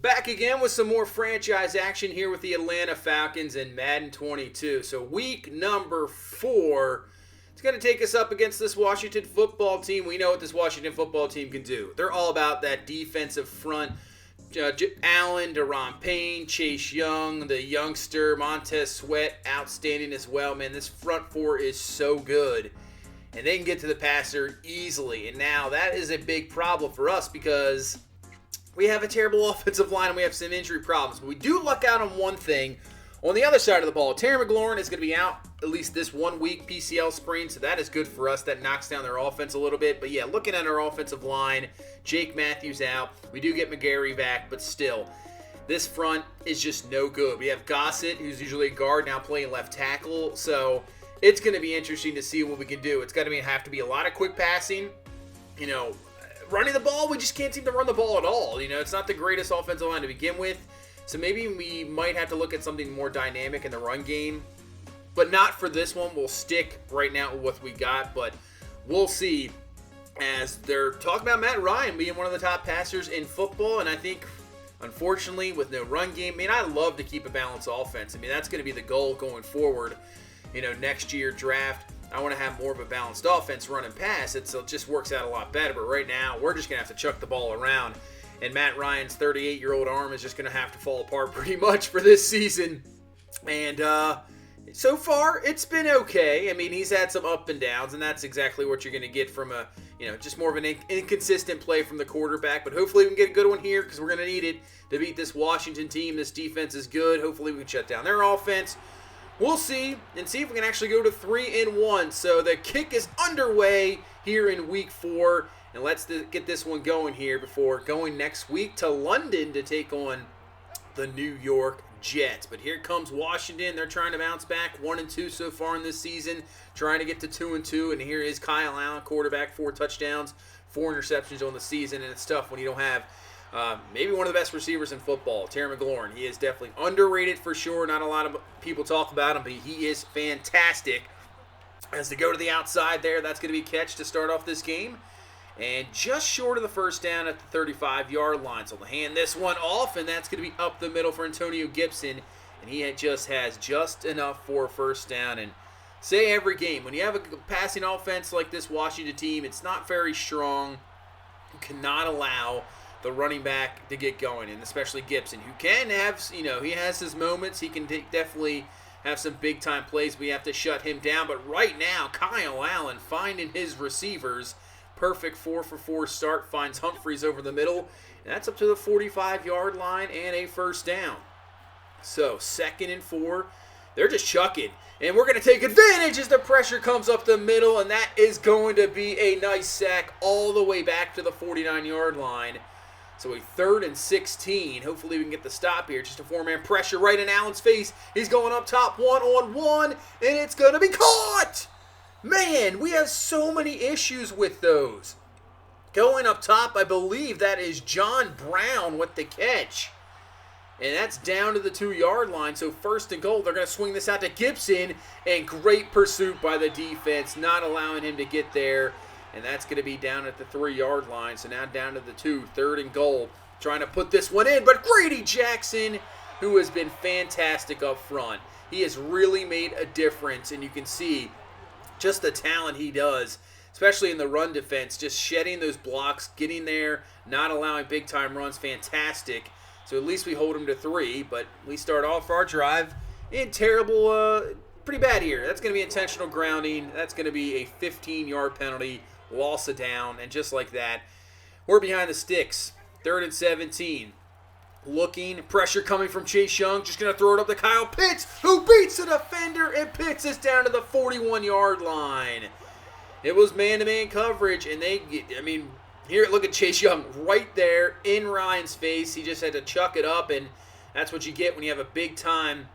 Back again with some more franchise action here with the Atlanta Falcons and Madden 22. So week number 4, it's going to take us up against this Washington football team. We know what this Washington football team can do. They're all about that defensive front. Allen, Deron Payne, Chase Young, the youngster, Montez Sweat, outstanding as well. Man, this front 4 is so good. And they can get to the passer easily. And now that is a big problem for us because we have a terrible offensive line and we have some injury problems. But we do luck out on one thing. On the other side of the ball, Terry McLaurin is going to be out at least this 1 week, PCL sprain, so that is good for us. That knocks down their offense a little bit. But yeah, looking at our offensive line, Jake Matthews out. We do get McGarry back, but still, this front is just no good. We have Gossett, who's usually a guard, now playing left tackle. So it's going to be interesting to see what we can do. It's got to have to be a lot of quick passing. You know, running the ball, we just can't seem to run the ball at all. You know, it's not the greatest offensive line to begin with. So maybe we might have to look at something more dynamic in the run game. But not for this one. We'll stick right now with what we got. But we'll see, as they're talking about Matt Ryan being one of the top passers in football. And I think, unfortunately, with no run game, I mean, I love to keep a balanced offense. I mean, that's going to be the goal going forward. You know, next year draft, I want to have more of a balanced offense, run and pass. It just works out a lot better. But right now, we're just going to have to chuck the ball around. And Matt Ryan's 38-year-old arm is just going to have to fall apart pretty much for this season. And so far, it's been okay. I mean, he's had some up and downs, and that's exactly what you're going to get from just more of an inconsistent play from the quarterback. But hopefully we can get a good one here because we're going to need it to beat this Washington team. This defense is good. Hopefully we can shut down their offense. We'll see, and see if we can actually go to 3-1. So the kick is underway here in week 4. And let's get this one going here before going next week to London to take on the New York Jets. But here comes Washington. They're trying to bounce back 1-2 so far in this season, trying to get to 2-2. And here is Kyle Allen, quarterback, 4 touchdowns, 4 interceptions on the season. And it's tough when you don't have maybe one of the best receivers in football, Terry McLaurin. He is definitely underrated for sure. Not a lot of people talk about him, but he is fantastic. As they go to the outside there, that's going to be catch to start off this game. And just short of the first down at the 35-yard line. So they'll hand this one off, and that's going to be up the middle for Antonio Gibson. And he just has just enough for a first down. And say every game, when you have a passing offense like this Washington team, it's not very strong. You cannot allow the running back to get going, and especially Gibson, who can have, he has his moments. He can definitely have some big-time plays. We have to shut him down. But right now, Kyle Allen finding his receivers. Perfect 4-for-4 start, finds Humphreys over the middle, and that's up to the 45-yard line and a first down. So 2nd and 4, they're just chucking, and we're going to take advantage as the pressure comes up the middle, and that is going to be a nice sack all the way back to the 49-yard line. So a 3rd and 16. Hopefully we can get the stop here. Just a 4-man pressure right in Allen's face. He's going up top 1-on-1, and it's going to be caught! Man, we have so many issues with those. Going up top, I believe that is John Brown with the catch. And that's down to the 2-yard line. So 1st and goal, they're going to swing this out to Gibson. And great pursuit by the defense, not allowing him to get there. And that's going to be down at the 3-yard line. So now down to the 2, 3rd and goal. Trying to put this one in, but Grady Jackson, who has been fantastic up front. He has really made a difference, and you can see just the talent he does, especially in the run defense, just shedding those blocks, getting there, not allowing big-time runs, fantastic. So at least we hold him to 3, but we start off our drive in terrible, pretty bad here. That's going to be intentional grounding. That's going to be a 15-yard penalty, loss of down, and just like that, we're behind the sticks. 3rd and 17. Looking, pressure coming from Chase Young, just going to throw it up to Kyle Pitts, who beats the defender, and Pitts is down to the 41-yard line. It was man-to-man coverage, and here, look at Chase Young right there in Ryan's face. He just had to chuck it up, and that's what you get when you have a big-time,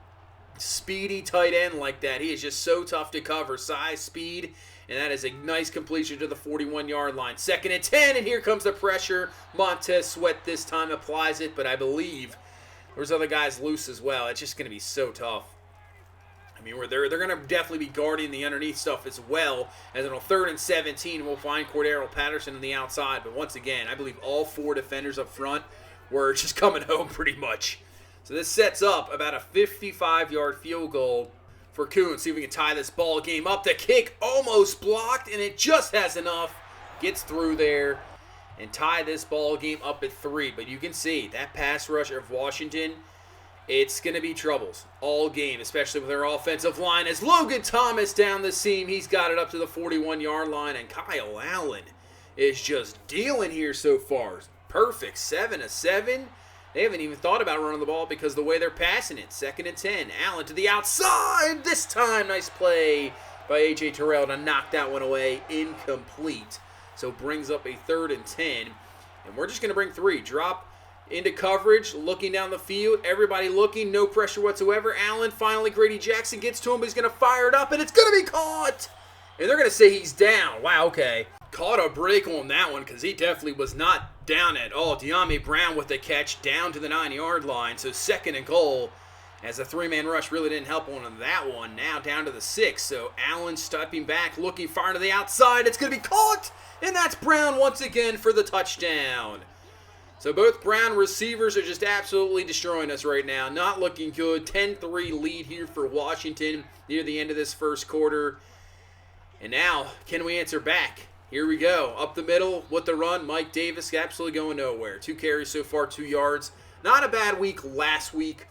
speedy tight end like that. He is just so tough to cover, size, speed, and that is a nice completion to the 41-yard line. 2nd and 10, and here comes the pressure. Montez Sweat this time applies it, but I believe there's other guys loose as well. It's just going to be so tough. I mean, they're going to definitely be guarding the underneath stuff as well. As on 3rd and 17, we'll find Cordero Patterson on the outside. But once again, I believe all 4 defenders up front were just coming home pretty much. So this sets up about a 55-yard field goal for Coons. See if we can tie this ball game up. The kick almost blocked, and it just has enough. Gets through there and tie this ball game up at 3. But you can see that pass rush of Washington, it's going to be troubles all game, especially with their offensive line. As Logan Thomas down the seam, he's got it up to the 41-yard line, and Kyle Allen is just dealing here so far. Perfect, 7 of 7. They haven't even thought about running the ball because of the way they're passing it. 2nd and 10. Allen to the outside. This time, nice play by A.J. Terrell to knock that one away. Incomplete. So brings up a 3rd and 10. And we're just going to bring 3. Drop into coverage, looking down the field. Everybody looking, no pressure whatsoever. Allen, finally, Grady Jackson gets to him, but he's going to fire it up, and it's going to be caught. And they're going to say he's down. Wow, okay. Caught a break on that one because he definitely was not down at all. De'Ami Brown with the catch down to the 9-yard line. So 2nd and goal, as the 3-man rush really didn't help on that one. Now down to the 6. So Allen stepping back, looking, far to the outside. It's going to be caught, and that's Brown once again for the touchdown. So both Brown receivers are just absolutely destroying us right now. Not looking good. 10-3 lead here for Washington near the end of this first quarter. And now, can we answer back? Here we go. Up the middle with the run. Mike Davis absolutely going nowhere. 2 carries so far, 2 yards. Not a bad week last week,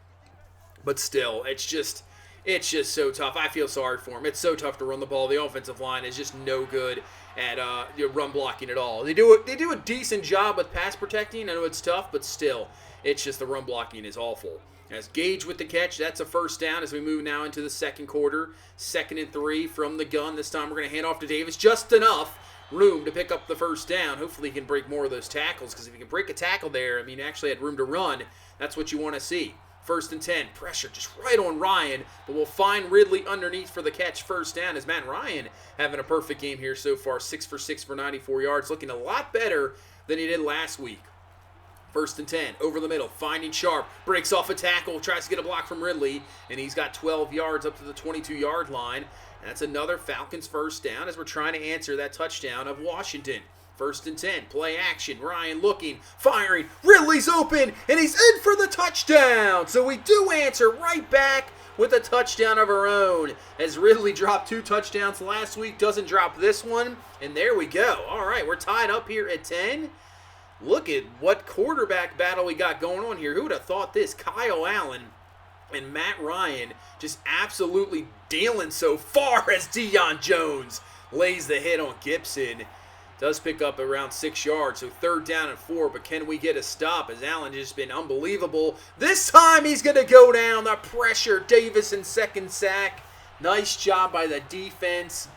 but still, it's just so tough. I feel sorry for him. It's so tough to run the ball. The offensive line is just no good at run blocking at all. They do a decent job with pass protecting. I know it's tough, but still, it's just the run blocking is awful. As Gage with the catch, that's a 1st down as we move now into the second quarter. 2nd and 3 from the gun. This time we're going to hand off to Davis. Just enough room to pick up the 1st down. Hopefully he can break more of those tackles, because if he can break a tackle there, I mean, actually had room to run, that's what you want to see. 1st and 10. Pressure just right on Ryan, but we'll find Ridley underneath for the catch. 1st down as Matt Ryan having a perfect game here so far. 6 for 6 for 94 yards. Looking a lot better than he did last week. 1st and 10, over the middle, finding Sharp, breaks off a tackle, tries to get a block from Ridley, and he's got 12 yards up to the 22-yard line. And that's another Falcons 1st down as we're trying to answer that touchdown of Washington. 1st and 10, play action, Ryan looking, firing, Ridley's open, and he's in for the touchdown! So we do answer right back with a touchdown of our own, as Ridley dropped 2 touchdowns last week, doesn't drop this one, and there we go. All right, we're tied up here at 10. Look at what quarterback battle we got going on here. Who would have thought this? Kyle Allen and Matt Ryan just absolutely dealing so far as Deion Jones lays the hit on Gibson. Does pick up around 6 yards, so 3rd down and 4, but can we get a stop as Allen just been unbelievable. This time he's going to go down. The pressure, Davis in 2nd sack. Nice job by the defense.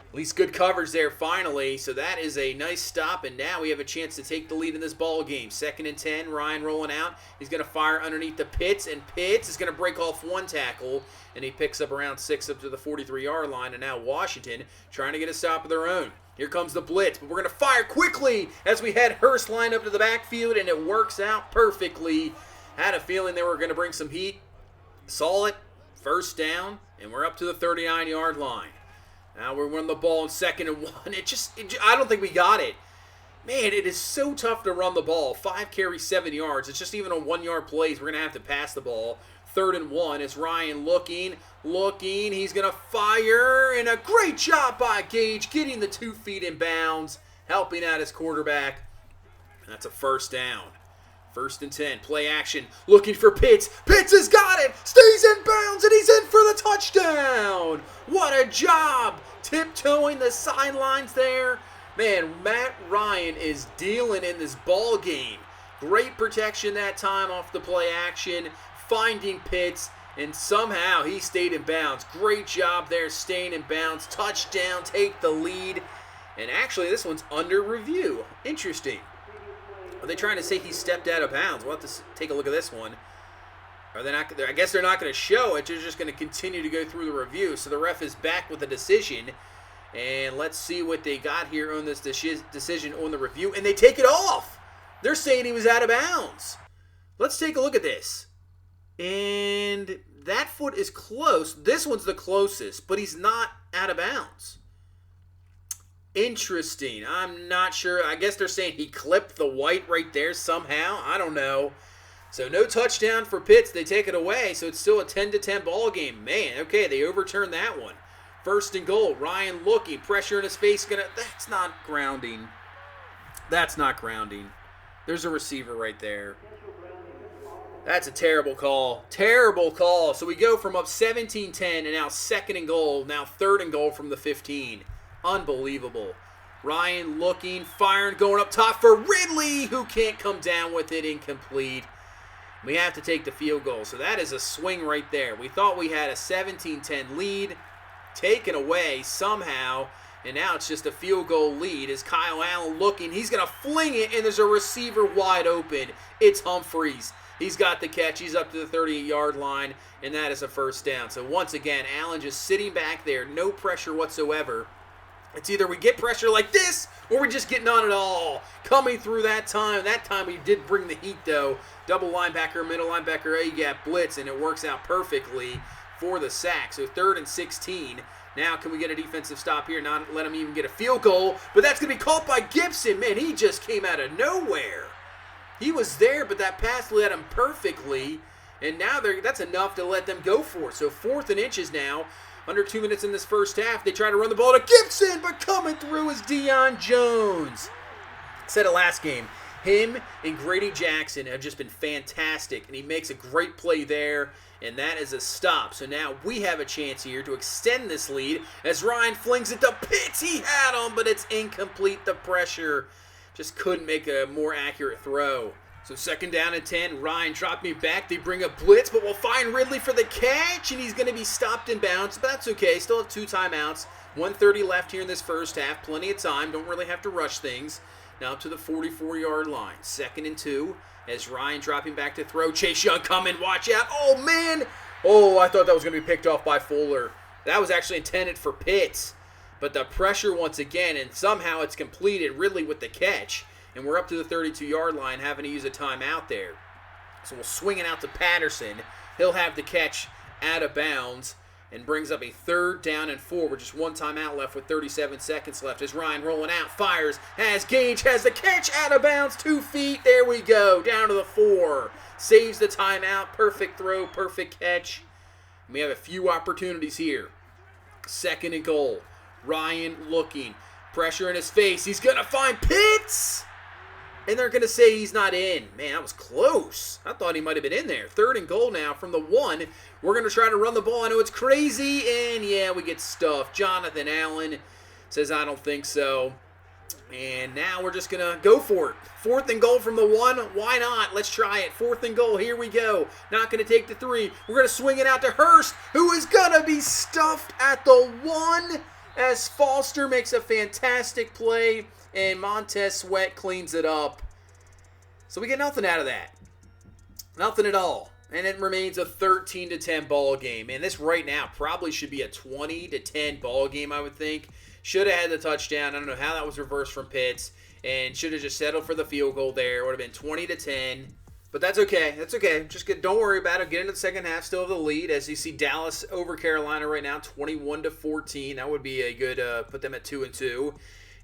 At least good coverage there finally. So that is a nice stop, and now we have a chance to take the lead in this ball game. 2nd and 10, Ryan rolling out. He's going to fire underneath the Pitts, and Pitts is going to break off 1 tackle, and he picks up around 6 up to the 43-yard line, and now Washington trying to get a stop of their own. Here comes the blitz, but we're going to fire quickly as we had Hurst lined up to the backfield, and it works out perfectly. Had a feeling they were going to bring some heat. Saw it, 1st down, and we're up to the 39-yard line. Now we're running the ball in 2nd and 1. I don't think we got it. Man, it is so tough to run the ball. 5 carries, 7 yards. It's just even on 1-yard plays, we're going to have to pass the ball. 3rd and 1. It's Ryan looking. He's going to fire, and a great job by Gage getting the 2 feet in bounds, helping out his quarterback. And that's a 1st down. 1st and 10, play action, looking for Pitts. Pitts has got it, stays in bounds, and he's in for the touchdown. What a job, tiptoeing the sidelines there. Man, Matt Ryan is dealing in this ball game. Great protection that time off the play action, finding Pitts, and somehow he stayed in bounds. Great job there, staying in bounds. Touchdown, take the lead. And actually, this one's under review. Interesting. Are they trying to say he stepped out of bounds? We'll have to take a look at this one. Are they not? I guess they're not going to show it. They're just going to continue to go through the review. So the ref is back with a decision. And let's see what they got here on this decision on the review. And they take it off. They're saying he was out of bounds. Let's take a look at this. And that foot is close. This one's the closest, but he's not out of bounds. Interesting. I'm not sure. I guess they're saying he clipped the white right there somehow. I don't know. So no touchdown for Pitts. They take it away. So it's still a 10-10 ball game. Man, okay, they overturned that one. First and goal. Ryan looking. Pressure in his face. That's not grounding. That's not grounding. There's a receiver right there. That's a terrible call. Terrible call. So we go from up 17-10 and now second and goal. Now third and goal from the 15. Unbelievable. Ryan looking, firing, going up top for Ridley, who can't come down with it. Incomplete. We have to take the field goal. So that is a swing right there. We thought we had a 17-10 lead, taken away somehow, and now it's just a field goal lead. Is Kyle Allen looking? He's going to fling it, and there's a receiver wide open. It's Humphries. He's got the catch. He's up to the 38-yard line, and that is a first down. So once again, Allen just sitting back there, no pressure whatsoever. It's either we get pressure like this, or we just get none at all. Coming through that time. That time we did bring the heat, though. Double linebacker, middle linebacker, you got blitz, and it works out perfectly for the sack. So 3rd and 16. Now can we get a defensive stop here, not let him even get a field goal? But that's going to be caught by Gibson. Man, he just came out of nowhere. He was there, but that pass led him perfectly. And now that's enough to let them go for it. So 4th and inches now. Under 2 minutes in this first half. They try to run the ball to Gibson, but coming through is Deion Jones. Said it last game. Him and Grady Jackson have just been fantastic, and he makes a great play there, and that is a stop. So now we have a chance here to extend this lead as Ryan flings it to Pitts. He had him, but it's incomplete. The pressure just couldn't make a more accurate throw. So 2nd down and 10. Ryan dropping me back. They bring a blitz, but we'll find Ridley for the catch, and he's going to be stopped in bounds, but that's okay. Still have 2 timeouts. 1:30 left here in this first half. Plenty of time. Don't really have to rush things. Now up to the 44-yard line. 2nd and 2 as Ryan dropping back to throw. Chase Young coming. Watch out. Oh, man. Oh, I thought that was going to be picked off by Fuller. That was actually intended for Pitts. But the pressure once again, and somehow it's completed Ridley with the catch. And we're up to the 32-yard line, having to use a timeout there. So we'll swing it out to Patterson. He'll have the catch out of bounds and brings up a 3rd down and 4 with just 1 timeout left with 37 seconds left. As Ryan rolling out, fires, has Gage, has the catch out of bounds, 2 feet. There we go, down to the 4. Saves the timeout, perfect throw, perfect catch. And we have a few opportunities here. 2nd and goal. Ryan looking, pressure in his face. He's going to find Pitts. And they're going to say he's not in. Man, that was close. I thought he might have been in there. 3rd and goal now from the 1. We're going to try to run the ball. I know it's crazy. And, yeah, we get stuffed. Jonathan Allen says, I don't think so. And now we're just going to go for it. 4th and goal from the 1. Why not? Let's try it. 4th and goal. Here we go. Not going to take the 3. We're going to swing it out to Hurst, who is going to be stuffed at the 1 as Foster makes a fantastic play. And Montez Sweat cleans it up. So we get nothing out of that. Nothing at all. And it remains a 13-10 ball game. And this right now probably should be a 20-10 ball game, I would think. Should have had the touchdown. I don't know how that was reversed from Pitts. And should have just settled for the field goal there. It would have been 20-10. But that's okay. That's okay. Don't worry about it. Get into the second half. Still have the lead. As you see, Dallas over Carolina right now, 21-14. That would be a good put them at 2-2.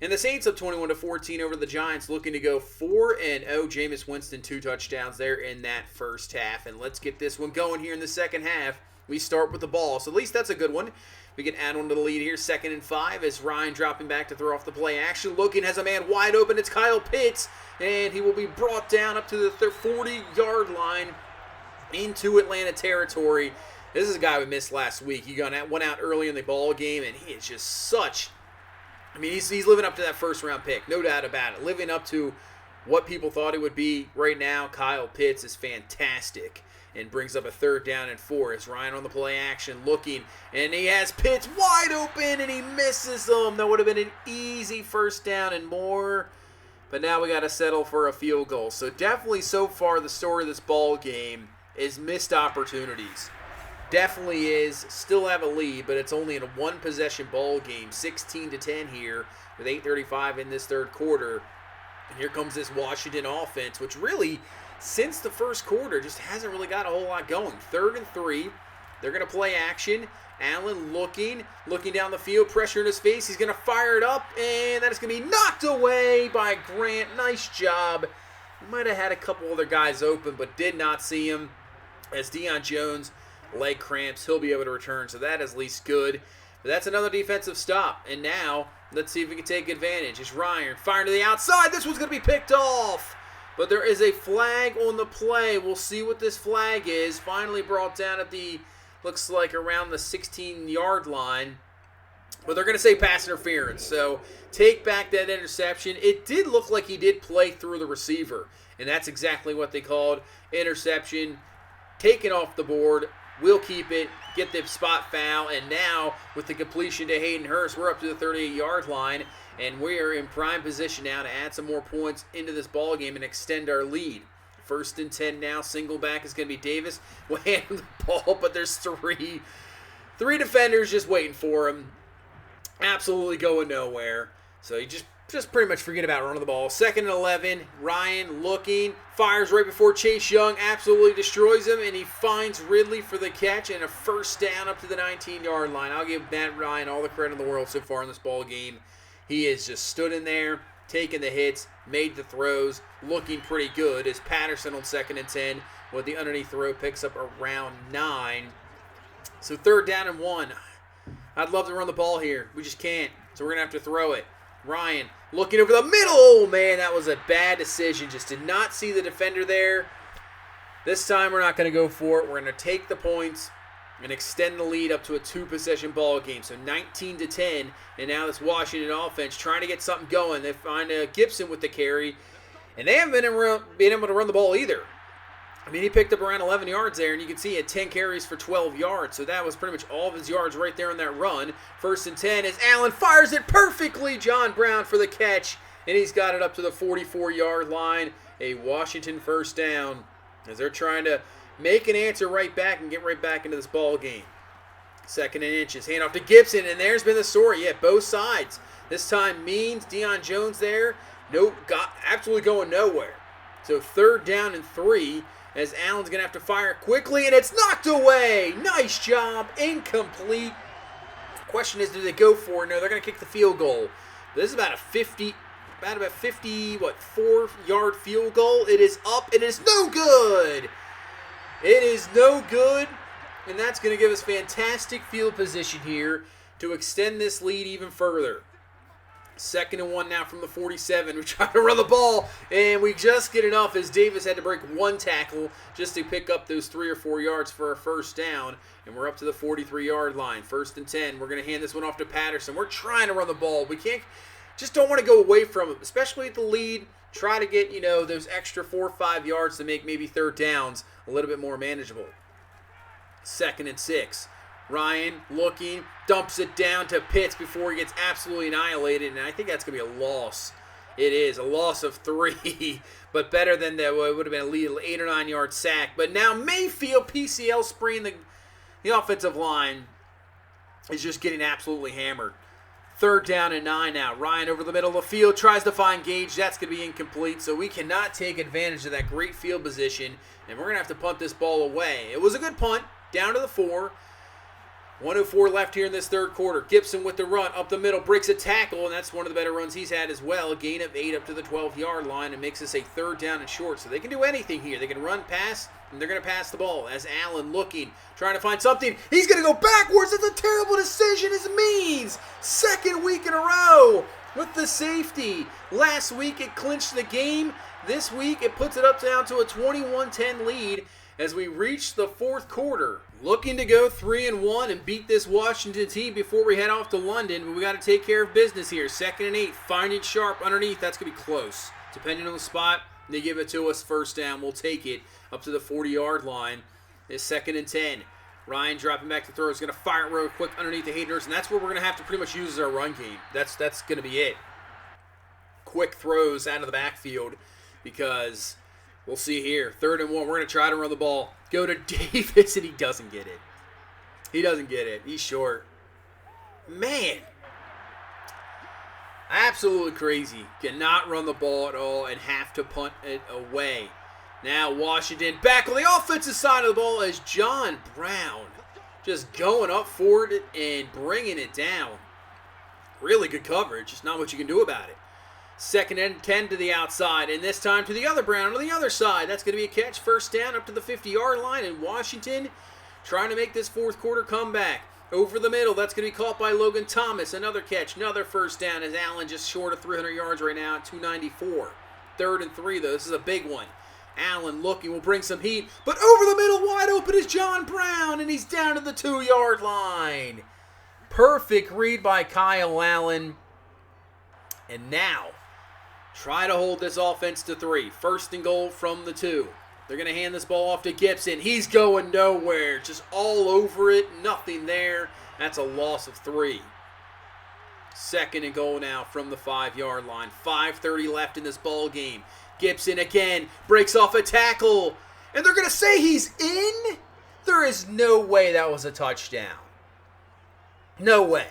And the Saints up 21-14 over the Giants, looking to go 4-0. Jameis Winston, 2 touchdowns there in that first half. And let's get this one going here in the second half. We start with the ball, so at least that's a good one. We can add one to the lead here, 2nd and 5, as Ryan dropping back to throw off the play action. Looking, has a man wide open. It's Kyle Pitts, and he will be brought down up to the 40-yard line into Atlanta territory. This is a guy we missed last week. He went out early in the ball game, and he is just such... I mean, he's living up to that first-round pick, no doubt about it. Living up to what people thought he would be right now. Kyle Pitts is fantastic and brings up a 3rd down and 4 as Ryan on the play action looking, and he has Pitts wide open, and he misses him. That would have been an easy first down and more, but now we got to settle for a field goal. So definitely so far the story of this ball game is missed opportunities. Definitely is. Still have a lead, but it's only in a 1-possession ball game. 16-10 here with 8:35 in this third quarter. And here comes this Washington offense, which really, since the first quarter, just hasn't really got a whole lot going. 3rd and 3. They're going to play action. Allen looking down the field, pressure in his face. He's going to fire it up, and that is going to be knocked away by Grant. Nice job. He might have had a couple other guys open, but did not see him. As Deion Jones, leg cramps, he'll be able to return, so that is at least good. But that's another defensive stop. And now, let's see if we can take advantage. It's Ryan firing to the outside. This one's going to be picked off. But there is a flag on the play. We'll see what this flag is. Finally brought down at the, looks like around the 16-yard line. But they're going to say pass interference. So take back that interception. It did look like he did play through the receiver. And that's exactly what they called interception. Taken off the board. We'll keep it. Get the spot foul. And now with the completion to Hayden Hurst, we're up to the 38-yard line. And we are in prime position now to add some more points into this ball game and extend our lead. 1st and 10 now. Single back is going to be Davis. Will handle the ball, but there's three defenders just waiting for him. Absolutely going nowhere. So you just pretty much forget about running the ball. 2nd and 11. Ryan looking. Fires right before Chase Young. Absolutely destroys him. And he finds Ridley for the catch and a 1st down up to the 19-yard line. I'll give Matt Ryan all the credit in the world so far in this ball game. He has just stood in there, taken the hits, made the throws, looking pretty good as Patterson on 2nd and 10 with the underneath throw picks up around 9. So 3rd down and 1. I'd love to run the ball here. We just can't. So we're going to have to throw it. Ryan looking over the middle. Oh, man, that was a bad decision. Just did not see the defender there. This time we're not going to go for it. We're going to take the points and extend the lead up to a 2-possession ball game. So 19-10, and now this Washington offense trying to get something going. They find Gibson with the carry, and they haven't been able to run the ball either. I mean, he picked up around 11 yards there, and you can see he had 10 carries for 12 yards. So that was pretty much all of his yards right there on that run. 1st and 10 as Allen fires it perfectly. John Brown for the catch, and he's got it up to the 44-yard line. A Washington 1st down as they're trying to make an answer right back and get right back into this ball game. 2nd and inches. Hand off to Gibson, and there's been the story. Yeah, both sides. This time Means, Deion Jones there. Absolutely going nowhere. So 3rd down and 3 as Allen's going to have to fire quickly, and it's knocked away. Nice job. Incomplete. Question is, do they go for it? No, they're going to kick the field goal. This is about a 4-yard field goal. It is up. It is no good. It is no good, and that's going to give us fantastic field position here to extend this lead even further. 2nd and 1 now from the 47. We try to run the ball, and we just get enough as Davis had to break one tackle just to pick up those 3 or 4 yards for a 1st down, and we're up to the 43-yard line. 1st and 10. We're going to hand this one off to Patterson. We're trying to run the ball. We don't want to go away from it, especially at the lead. Try to get, those extra 4 or 5 yards to make maybe 3rd downs a little bit more manageable. 2nd and 6. Ryan looking, dumps it down to Pitts before he gets absolutely annihilated, and I think that's going to be a loss. It is a loss of 3, but better than it would have been a lead 8 or 9 yard sack. But now Mayfield, PCL sprain, the offensive line is just getting absolutely hammered. 3rd down and 9 now. Ryan over the middle of the field tries to find Gage. That's going to be incomplete, so we cannot take advantage of that great field position, and we're going to have to punt this ball away. It was a good punt, down to the 4. 1:04 left here in this 3rd quarter. Gibson with the run up the middle, breaks a tackle, and that's one of the better runs he's had as well. A gain of 8 up to the 12-yard line and makes this a 3rd down and short. So they can do anything here. They can run, pass, and they're going to pass the ball. As Allen looking, trying to find something. He's going to go backwards. It's a terrible decision. It means 2nd week in a row with the safety. Last week it clinched the game. This week it puts it up down to a 21-10 lead as we reach the 4th quarter. Looking to go 3-1 and beat this Washington team before we head off to London, but we got to take care of business here. 2nd and 8, finding Sharp underneath. That's going to be close. Depending on the spot, they give it to us 1st down. We'll take it up to the 40-yard line. It's 2nd and 10. Ryan dropping back to throw. He's going to fire it real quick underneath the haters, and that's where we're going to have to pretty much use as our run game. That's going to be it. Quick throws out of the backfield because we'll see here. 3rd and 1. We're going to try to run the ball. Go to Davis, and he doesn't get it. He doesn't get it. He's short. Man. Absolutely crazy. Cannot run the ball at all and have to punt it away. Now Washington back on the offensive side of the ball as John Brown just going up for it and bringing it down. Really good coverage, just not what you can do about it. 2nd and 10 to the outside, and this time to the other Brown on the other side. That's going to be a catch, first down up to the 50-yard line, and Washington trying to make this fourth quarter comeback. Over the middle, that's going to be caught by Logan Thomas. Another catch, another first down, as Allen just short of 300 yards right now at 294. 3rd and 3, though. This is a big one. Allen looking, will bring some heat, but over the middle, wide open is John Brown, and he's down to the 2-yard line. Perfect read by Kyle Allen. And now, try to hold this offense to 3. 1st and goal from the 2. They're going to hand this ball off to Gibson. He's going nowhere. Just all over it. Nothing there. That's a loss of 3. 2nd and goal now from the 5-yard line. 5:30 left in this ball game. Gibson again breaks off a tackle. And they're going to say he's in? There is no way that was a touchdown. No way.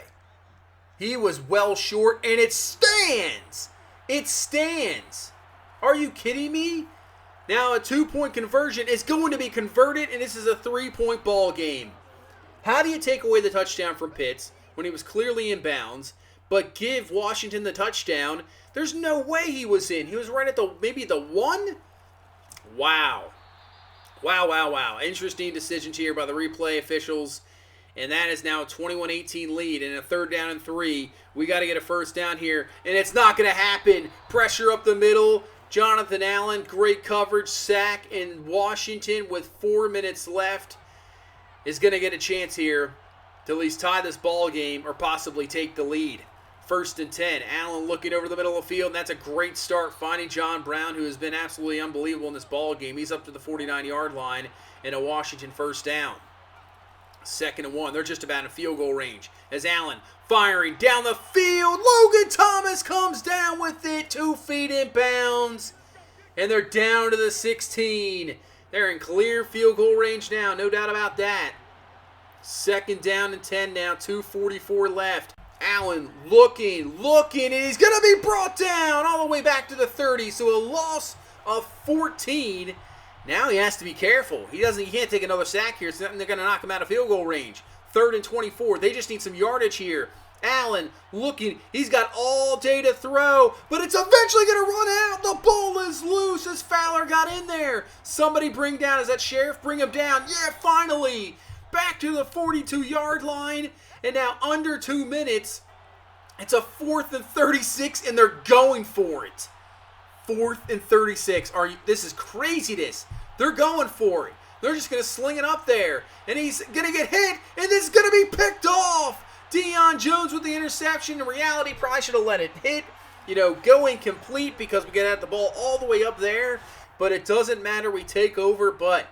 He was well short, and it stands. It stands. Are you kidding me? Now a 2-point conversion is going to be converted, and this is a 3-point ball game. How do you take away the touchdown from Pitts when he was clearly in bounds, but give Washington the touchdown? There's no way he was in. He was right at maybe the 1? Wow. Wow. Interesting decisions here by the replay officials. And that is now a 21-18 lead and a 3rd down and 3. We got to get a first down here, and it's not going to happen. Pressure up the middle. Jonathan Allen, great coverage, sack, and Washington with 4 minutes left is going to get a chance here to at least tie this ball game or possibly take the lead. 1st and 10. Allen looking over the middle of the field, and that's a great start finding John Brown, who has been absolutely unbelievable in this ball game. He's up to the 49-yard line and a Washington first down. 2nd and 1. They're just about in field goal range. As Allen firing down the field. Logan Thomas comes down with it. 2 feet in bounds. And they're down to the 16. They're in clear field goal range now. No doubt about that. 2nd down and 10 now. 2:44 left. Allen looking, and he's going to be brought down all the way back to the 30. So a loss of 14. Now he has to be careful. He can't take another sack here, so they're going to knock him out of field goal range. 3rd and 24. They just need some yardage here. Allen looking. He's got all day to throw, but it's eventually going to run out. The ball is loose as Fowler got in there. Somebody bring down. Is that Sheriff? Bring him down. Yeah, finally. Back to the 42-yard line, and now under 2 minutes. It's a 4th and 36, and they're going for it. 4th and 36. This is craziness. They're going for it. They're just going to sling it up there. And he's going to get hit. And this is going to be picked off. Deion Jones with the interception. In reality, probably should have let it hit. Go incomplete because we got the ball all the way up there. But it doesn't matter. We take over. But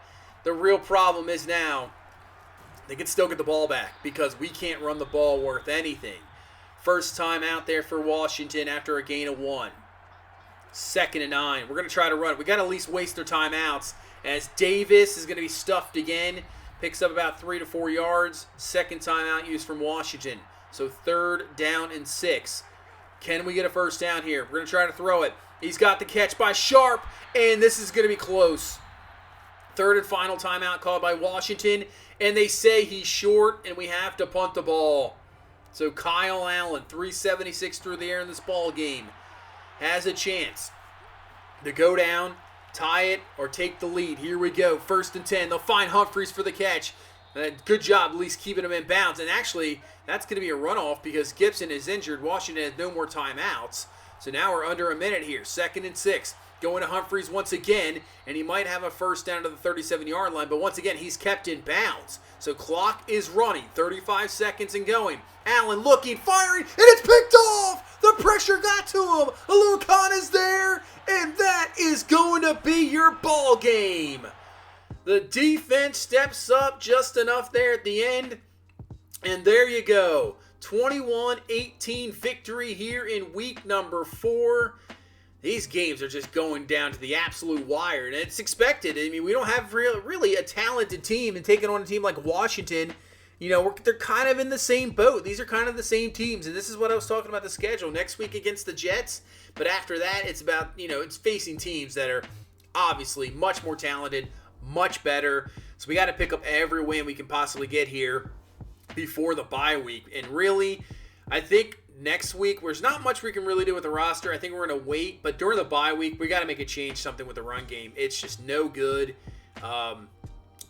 the real problem is now they can still get the ball back because we can't run the ball worth anything. First time out there for Washington after a gain of 1. 2nd and 9. We're going to try to run it. We got to at least waste their timeouts as Davis is going to be stuffed again. Picks up about 3 to 4 yards. 2nd timeout used from Washington. So 3rd down and 6. Can we get a first down here? We're going to try to throw it. He's got the catch by Sharp, and this is going to be close. 3rd and final timeout called by Washington, and they say he's short, and we have to punt the ball. So Kyle Allen, 376 through the air in this ball game, has a chance to go down, tie it, or take the lead. Here we go. 1st and 10. They'll find Humphries for the catch. Good job at least keeping him in bounds. And actually, that's going to be a runoff because Gibson is injured. Washington has no more timeouts. So now we're under a minute here. 2nd and 6. Going to Humphries once again, and he might have a first down to the 37-yard line, but once again, he's kept in bounds. So clock is running, 35 seconds and going. Allen looking, firing, and it's picked off! The pressure got to him! Alucon is there, and that is going to be your ball game. The defense steps up just enough there at the end, and there you go. 21-18 victory here in week number 4. These games are just going down to the absolute wire, and it's expected. I mean, we don't have really a talented team, and taking on a team like Washington, they're kind of in the same boat. These are kind of the same teams, and this is what I was talking about the schedule. Next week against the Jets, but after that, it's about, it's facing teams that are obviously much more talented, much better. So we got to pick up every win we can possibly get here before the bye week. And really, I think next week, there's not much we can really do with the roster. I think we're going to wait. But during the bye week, we got to make a change, something with the run game. It's just no good.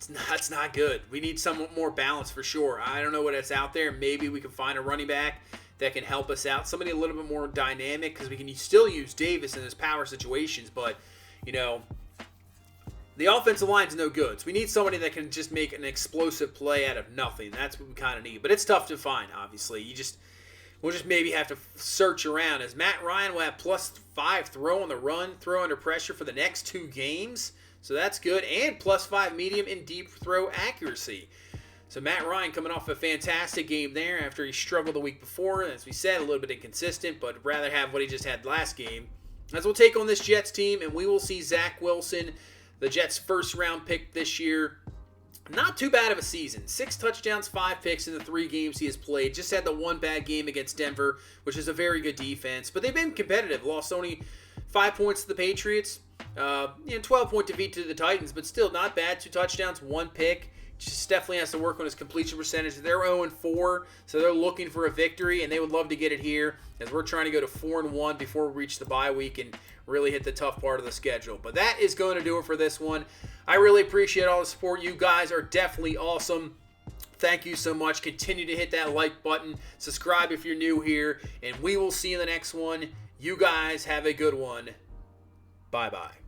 It's not good. We need somewhat more balance for sure. I don't know what it's out there. Maybe we can find a running back that can help us out. Somebody a little bit more dynamic, because we can still use Davis in his power situations. But, the offensive line's no good. So we need somebody that can just make an explosive play out of nothing. That's what we kind of need. But it's tough to find, obviously. We'll just maybe have to search around, as Matt Ryan will have +5 throw on the run, throw under pressure for the next 2 games. So that's good. And +5 medium and deep throw accuracy. So Matt Ryan coming off a fantastic game there after he struggled the week before. As we said, a little bit inconsistent, but rather have what he just had last game. As we'll take on this Jets team, and we will see Zach Wilson, the Jets' first-round pick this year. Not too bad of a season. 6 touchdowns, 5 picks in the 3 games he has played. Just had the 1 bad game against Denver, which is a very good defense. But they've been competitive. Lost only 5 points to the Patriots. 12-point defeat to the Titans, but still not bad. 2 touchdowns, 1 pick. Just definitely has to work on his completion percentage. They're 0-4, so they're looking for a victory, and they would love to get it here, as we're trying to go to 4-1 before we reach the bye week and really hit the tough part of the schedule. But that is going to do it for this one. I really appreciate all the support. You guys are definitely awesome. Thank you so much. Continue to hit that like button. Subscribe if you're new here, and we will see you in the next one. You guys have a good one. Bye-bye.